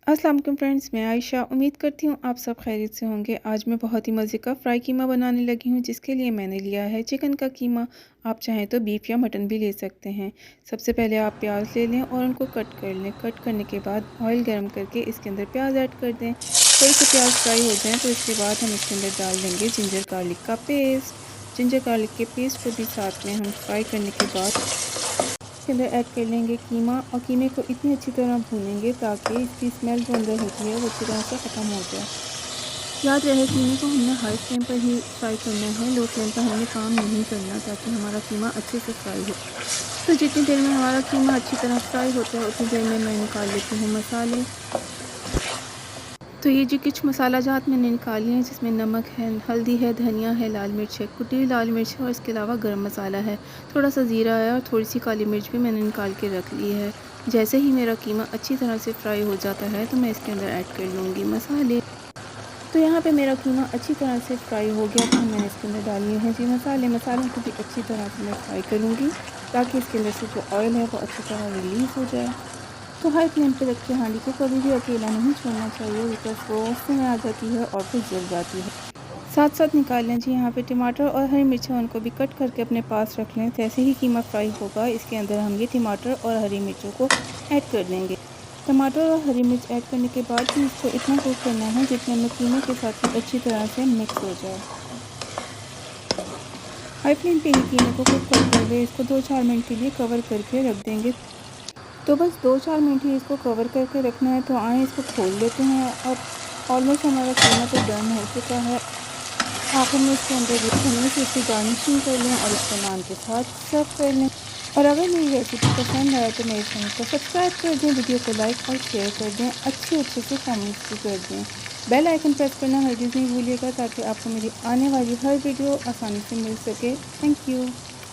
अस्सलाम वालेकुम फ्रेंड्स, मैं आयशा उम्मीद करती हूँ आप सब खैरियत से होंगे। आज मैं बहुत ही मज़े का फ्राई कीमा बनाने लगी हूँ, जिसके लिए मैंने लिया है चिकन का कीमा। आप चाहें तो बीफ या मटन भी ले सकते हैं। सबसे पहले आप प्याज ले लें और उनको कट कर लें। कट करने के बाद ऑयल गर्म करके इसके अंदर प्याज ऐड कर दें। थोड़े से प्याज फ्राई हो जाएँ तो इसके बाद हम इसके अंदर डाल देंगे जिंजर गार्लिक का पेस्ट। जिंजर गार्लिक के पेस्ट को भी साथ में हम फ्राई करने के बाद इसके अंदर ऐड कर लेंगे कीमा और कीमे को इतनी अच्छी तरह भूनेंगे ताकि इसकी स्मेल जो अंदर होती है वो अच्छी तरह से ख़त्म हो जाए। याद रहे कीमे को हमने हाई फ्लेम पर ही फ्राई करना है, लो फ्लेम पर हमने काम नहीं करना ताकि हमारा कीमा अच्छे से फ्राई हो। तो जितनी देर में हमारा कीमा अच्छी तरह फ्राई होता है उतनी देर में मैं निकाल लेती हूँ मसाले। तो ये जो कुछ मसाला जात मैंने निकाली हैं, जिसमें नमक है, हल्दी है, धनिया है, लाल मिर्च है, कुटी लाल मिर्च है और इसके अलावा गरम मसाला है, थोड़ा सा ज़ीरा है और थोड़ी सी काली मिर्च भी मैंने निकाल के रख ली है। जैसे ही मेरा कीमा अच्छी तरह से फ्राई हो जाता है तो मैं इसके अंदर ऐड कर लूँगी मसाले। तो यहाँ पे मेरा कीमा अच्छी तरह से फ्राई हो गया तो मैंने इसके अंदर डालिए हैं जी मसाले। मसालों को भी अच्छी तरह से मैं फ्राई करूँगी ताकि इसके अंदर से जो ऑयल है वो अच्छी तरह रिलीज़ हो जाए। तो हाई फ्लेम पे रख के हांडी को कभी भी अकेला नहीं छोड़ना चाहिए, बिकॉज वो उससे में आ जाती है और फिर जल जाती है। साथ साथ निकाल लें जी यहाँ पे टमाटर और हरी मिर्चें, उनको भी कट करके अपने पास रख लें। जैसे ही कीमा फ्राई होगा इसके अंदर हम ये टमाटर और हरी मिर्चों को ऐड कर देंगे। टमाटर और हरी मिर्च ऐड करने के बाद भी इसको इतना कुक करना है जितने में कीमे के साथ अच्छी तरह से मिक्स हो जाए। हाई फ्लेम पे ही कीमे को कुक करते हुए इसको 2-4 मिनट के लिए कवर करके रख देंगे। तो बस 2-4 मिनट ही इसको कवर करके रखना है। तो आए इसको खोल लेते हैं और ऑलमोस्ट हमारा कीमा तो डन हो चुका है। आखिर में इसके अंदर हमने से इसकी गार्निशिंग कर लें और इसको नान के साथ सर्व कर लें। और अगर मेरी रेसिपी पसंद आए तो मेरे चैनल को सब्सक्राइब कर दें, वीडियो को लाइक और शेयर कर दें, अच्छे से कमेंट्स भी कर दें। बेल आइकन प्रेस करना हरगिज़ नहीं भूलिएगा ताकि आपको मेरी आने वाली हर वीडियो आसानी से मिल सके। Thank you.